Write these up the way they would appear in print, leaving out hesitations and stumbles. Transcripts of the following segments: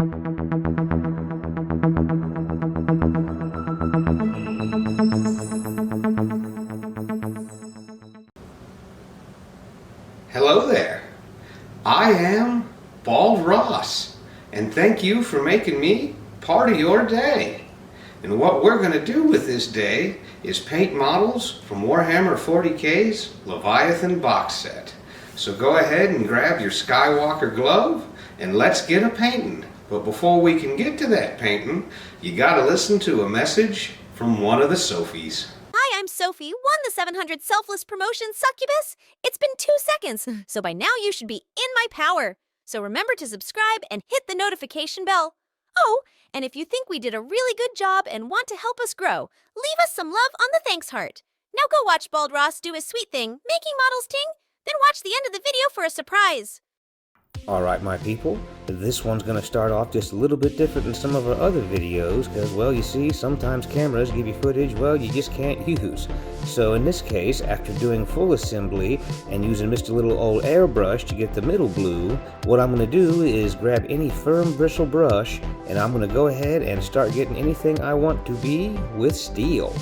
Hello there. I am Bald Ross, and thank you for making me part of your day. And what we're going to do with this day is paint models from Warhammer 40K's Leviathan box set. So go ahead and grab your Skywalker glove and let's get a painting. But before we can get to that painting, you got to listen to a message from one of the Sophies. Hi, I'm Sophie, won the 700 Selfless Promotion Succubus. It's been 2 seconds, so by now you should be in my power. So remember to subscribe and hit the notification bell. Oh, and if you think we did a really good job and want to help us grow, leave us some love on the thanks heart. Now go watch Bald Ross do his sweet thing, making models ting, then watch the end of the video for a surprise. Alright my people, this one's going to start off just a little bit different than some of our other videos because, well, you see, sometimes cameras give you footage, well, you just can't use. So in this case, after doing full assembly and using Mr. Little Old Airbrush to get the middle blue, what I'm going to do is grab any firm bristle brush and I'm going to go ahead and start getting anything I want to be with steel.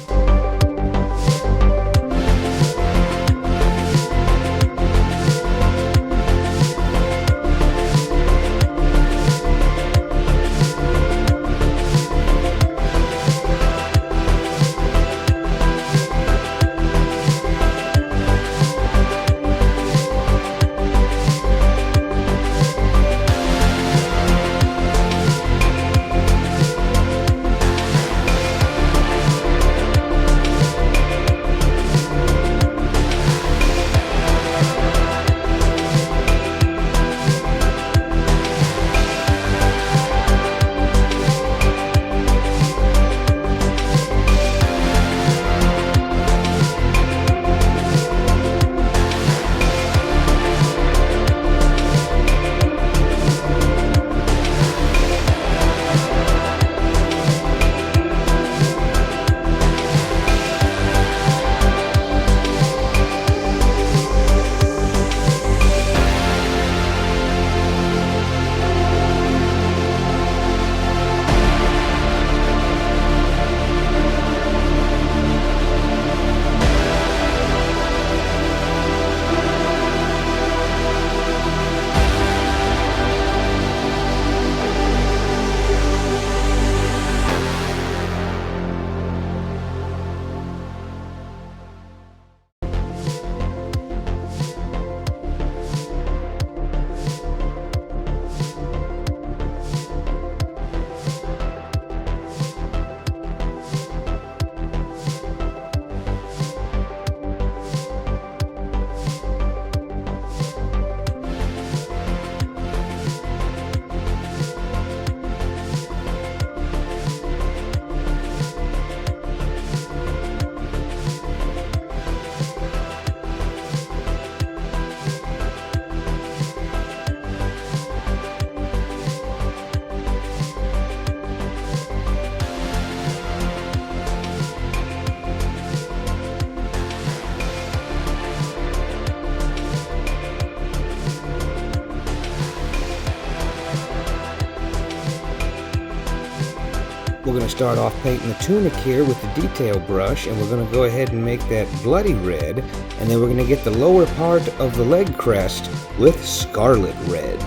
We're going to start off painting the tunic here with the detail brush, and we're going to go ahead and make that bloody red, and then we're going to get the lower part of the leg crest with scarlet red.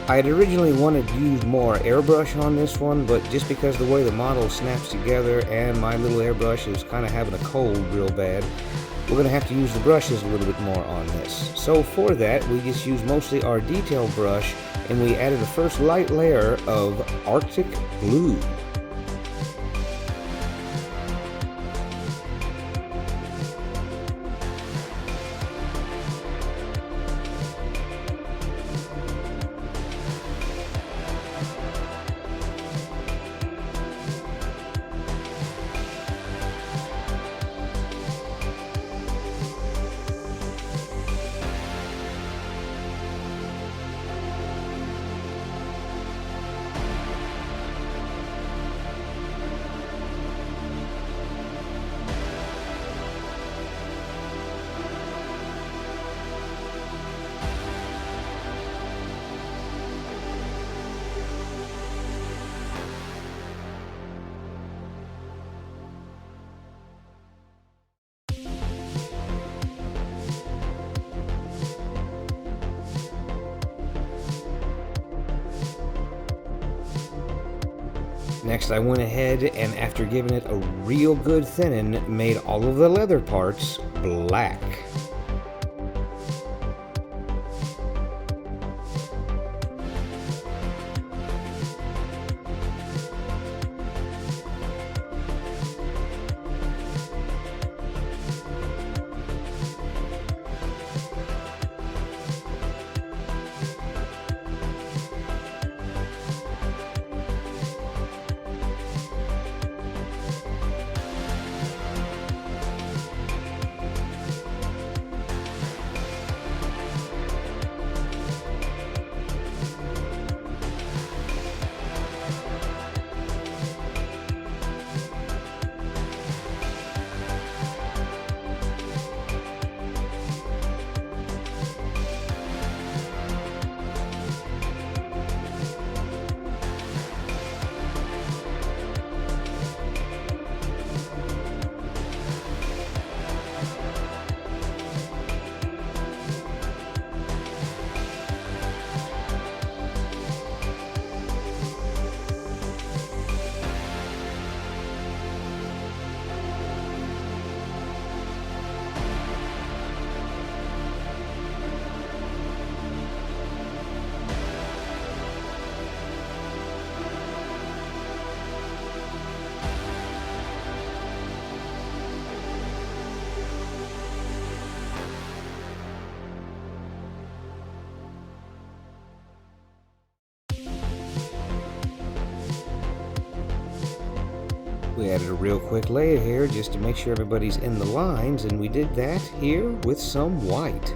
I had originally wanted to use more airbrush on this one, but just because the way the model snaps together and my little airbrush is kind of having a cold real bad, we're going to have to use the brushes a little bit more on this. So for that, we just used mostly our detail brush, and we added the first light layer of Arctic Blue. Next, I went ahead and after giving it a real good thinning, made all of the leather parts black. We added a real quick layer here just to make sure everybody's in the lines, and we did that here with some white.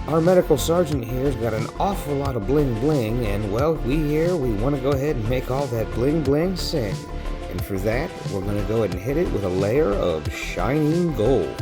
Our medical sergeant here's got an awful lot of bling bling, and well, we want to go ahead and make all that bling bling sing. And for that, we're going to go ahead and hit it with a layer of shining gold.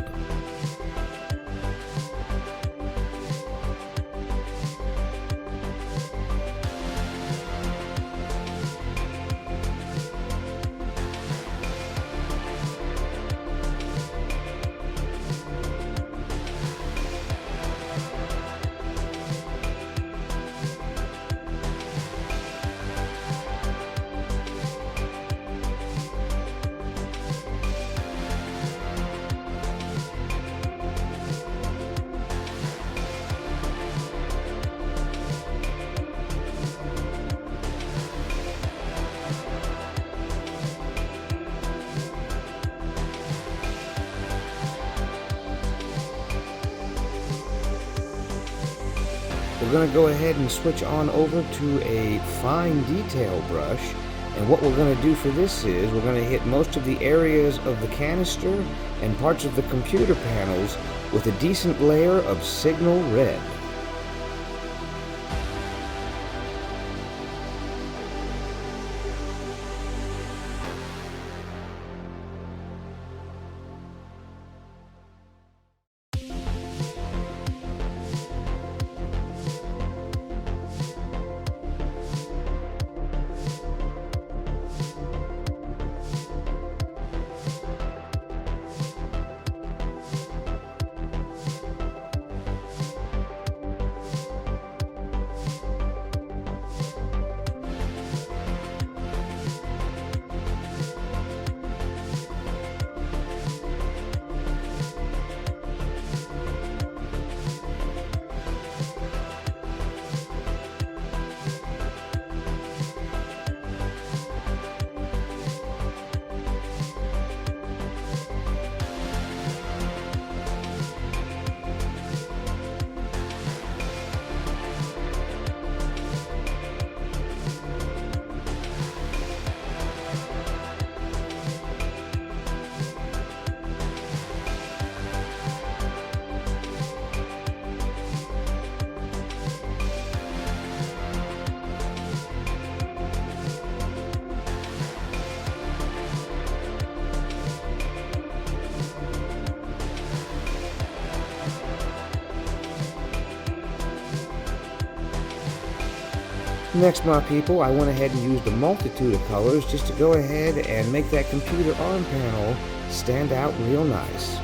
We're going to go ahead and switch on over to a fine detail brush, and what we're going to do for this is we're going to hit most of the areas of the canister and parts of the computer panels with a decent layer of signal red. Next, my people, I went ahead and used a multitude of colors just to go ahead and make that computer arm panel stand out real nice.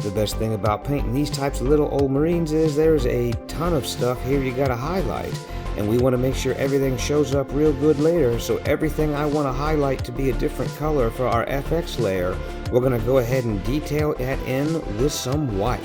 The best thing about painting these types of little old marines is there's a ton of stuff here you gotta highlight, and we want to make sure everything shows up real good later. So everything I want to highlight to be a different color for our FX layer, we're going to go ahead and detail it in with some white.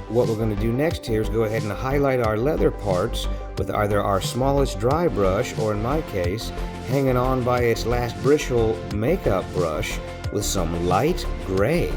What we're going to do next here is go ahead and highlight our leather parts with either our smallest dry brush, or in my case, hanging on by its last bristle makeup brush with some light gray.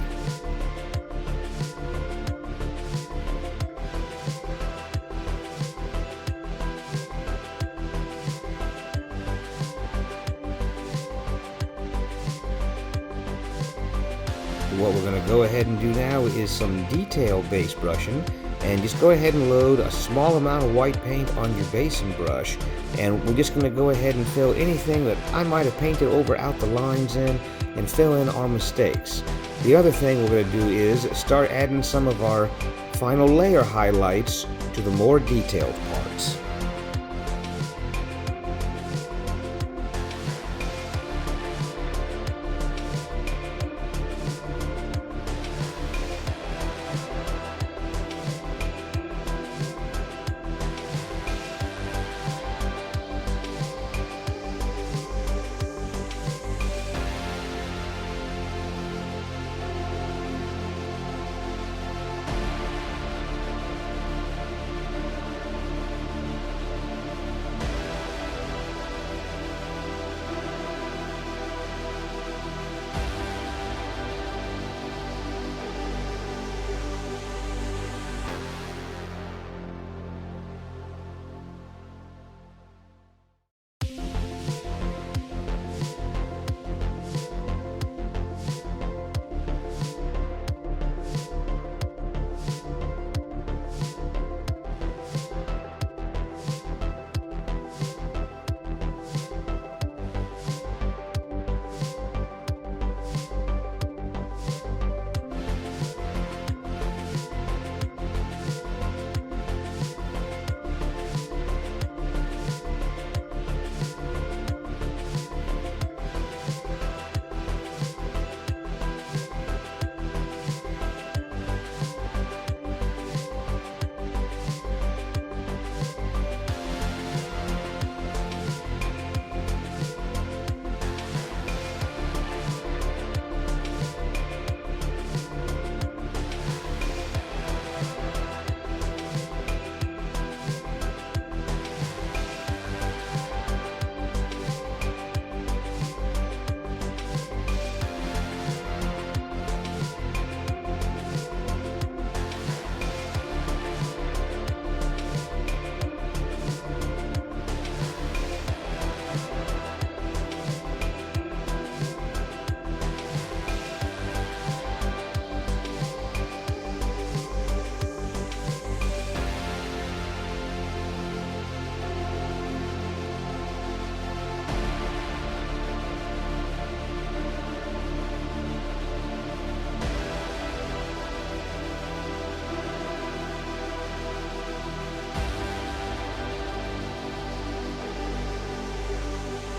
What we're going to go ahead and do now is some detail base brushing, and just go ahead and load a small amount of white paint on your basing brush, and we're just going to go ahead and fill anything that I might have painted over out the lines in, and fill in our mistakes. The other thing we're going to do is start adding some of our final layer highlights to the more detailed parts.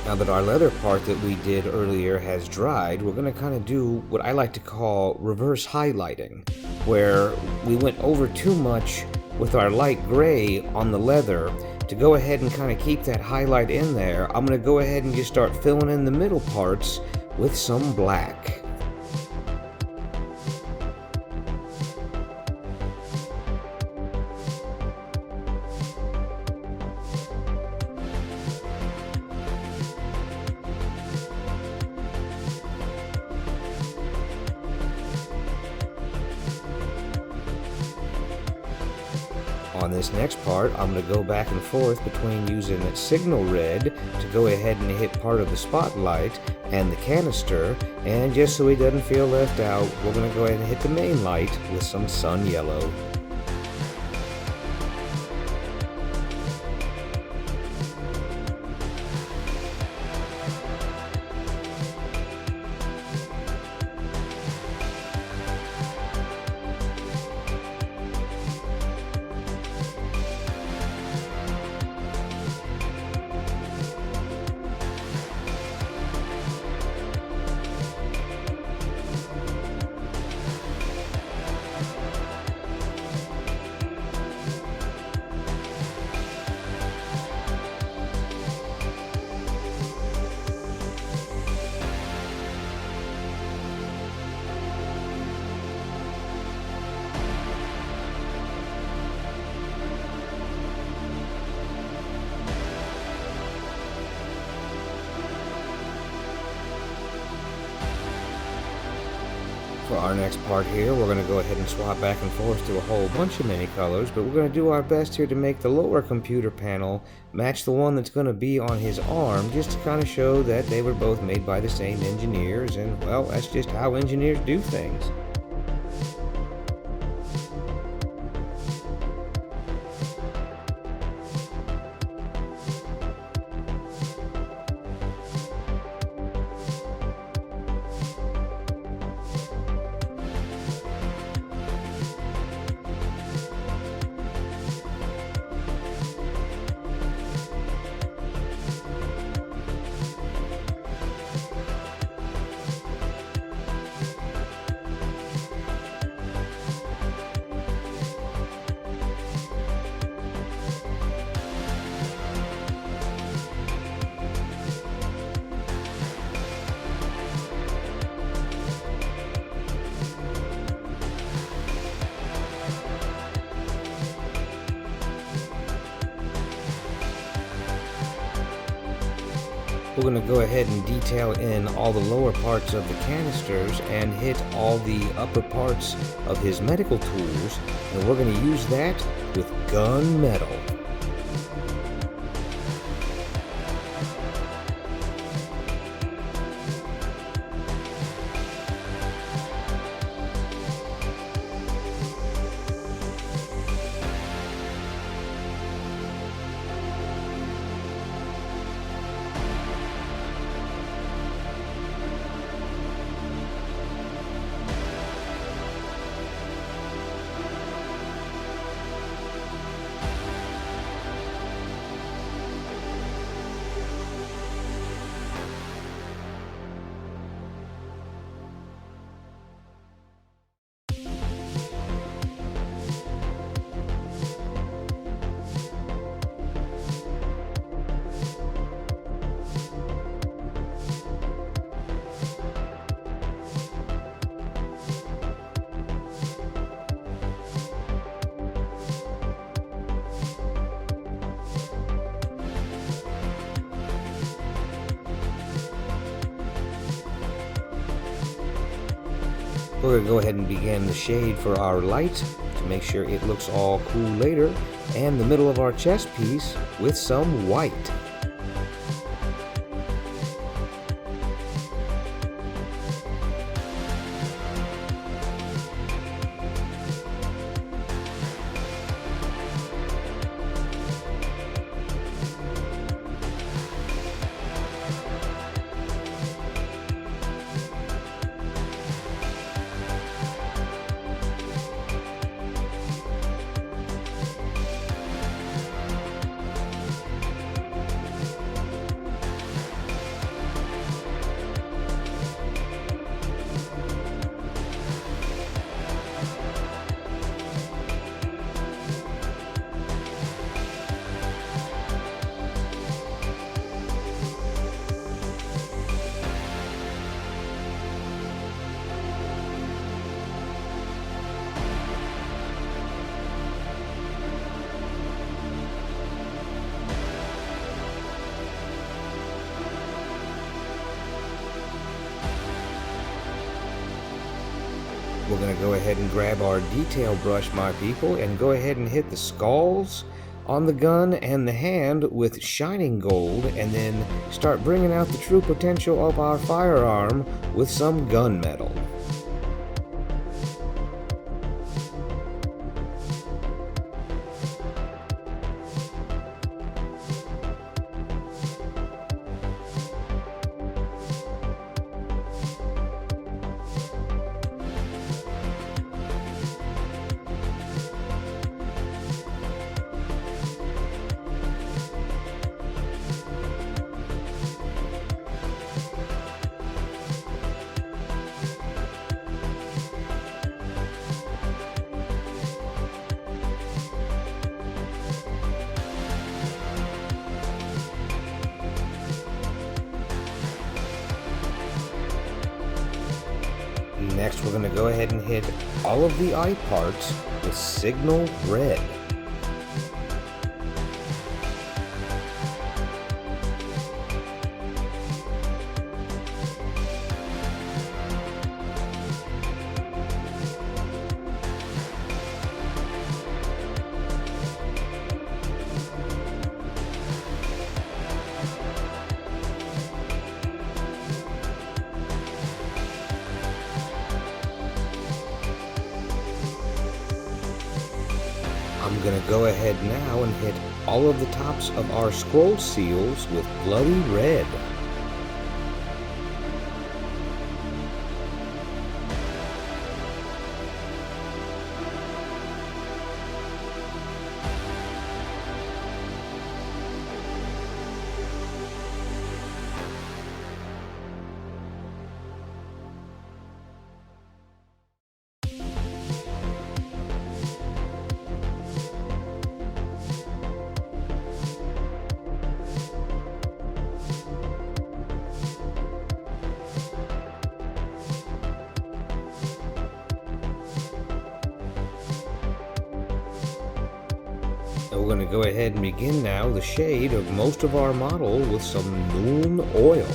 Now that our leather part that we did earlier has dried, we're going to kind of do what I like to call reverse highlighting, where we went over too much with our light gray on the leather. To go ahead and kind of keep that highlight in there, I'm going to go ahead and just start filling in the middle parts with some black. On this next part, I'm going to go back and forth between using signal red to go ahead and hit part of the spotlight and the canister, and just so he doesn't feel left out, we're going to go ahead and hit the main light with some sun yellow. For our next part here, we're going to go ahead and swap back and forth to a whole bunch of many colors, but we're going to do our best here to make the lower computer panel match the one that's going to be on his arm, just to kind of show that they were both made by the same engineers, and well, that's just how engineers do things. We're going to go ahead and detail in all the lower parts of the canisters and hit all the upper parts of his medical tools, and we're going to use that with gunmetal. We're going to go ahead and begin the shade for our light to make sure it looks all cool later, and the middle of our chest piece with some white. we're going to go ahead and grab our detail brush, my people, and go ahead and hit the skulls on the gun and the hand with shining gold, and then start bringing out the true potential of our firearm with some gunmetal. Next, we're going to go ahead and hit all of the eye parts with Signal Red. I'm going to go ahead now and hit all of the tops of our scroll seals with Bloody Red. And we're going to go ahead and begin now the shade of most of our model with some Noon Oil.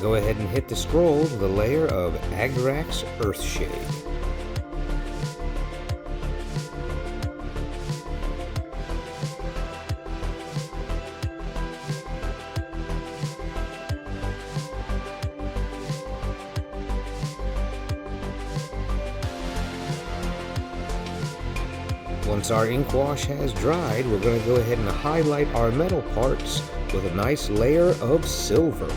go ahead and hit the scroll with a layer of Agarax Earthshade. Once our ink wash has dried, we're going to go ahead and highlight our metal parts with a nice layer of silver.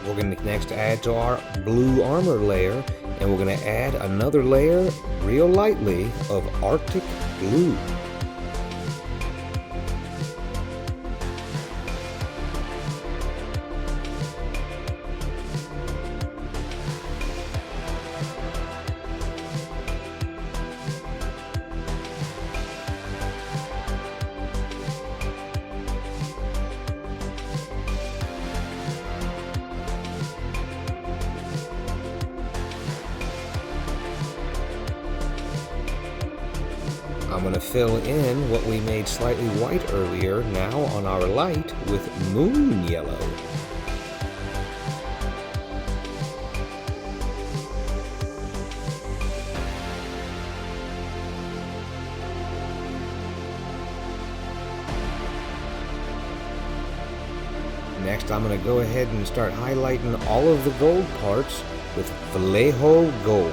We're going to next add to our blue armor layer, and we're going to add another layer real lightly of Arctic blue. I'm going to fill in what we made slightly white earlier now on our light with moon yellow. Next, I'm going to go ahead and start highlighting all of the gold parts with Vallejo Gold.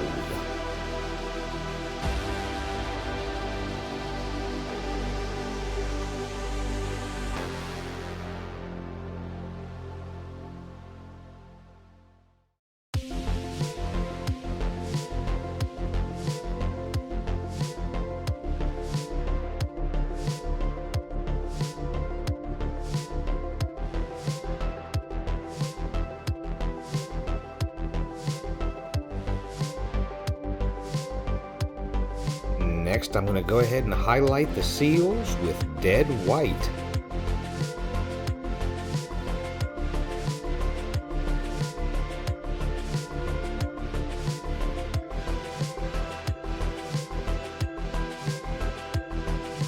Next, I'm going to go ahead and highlight the seals with dead white.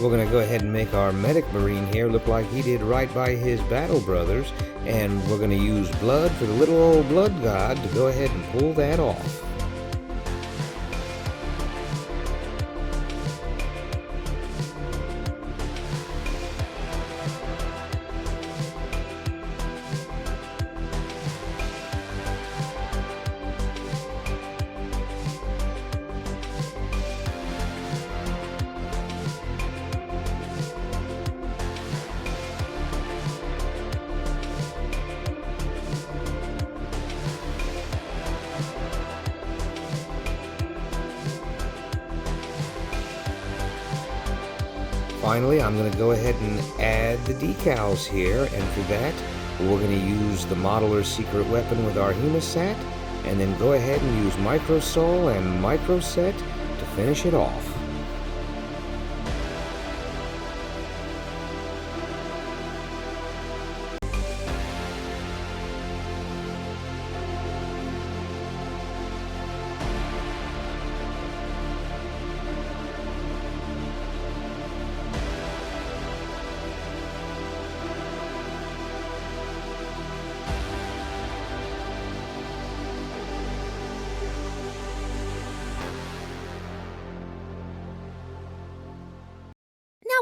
We're going to go ahead and make our medic marine here look like he did right by his battle brothers, and we're going to use blood for the little old blood god to go ahead and pull that off. Finally, I'm going to go ahead and add the decals here, and for that, we're going to use the modeler's secret weapon with our hemostat, and then go ahead and use microsol and microset to finish it off.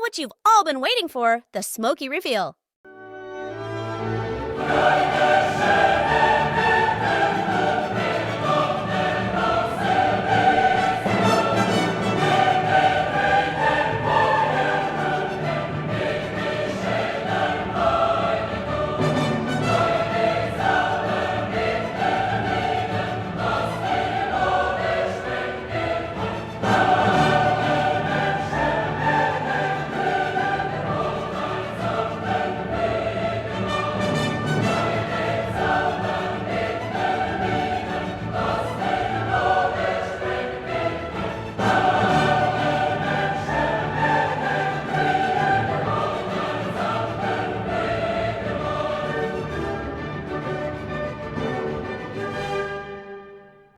what you've all been waiting for, the smoky reveal.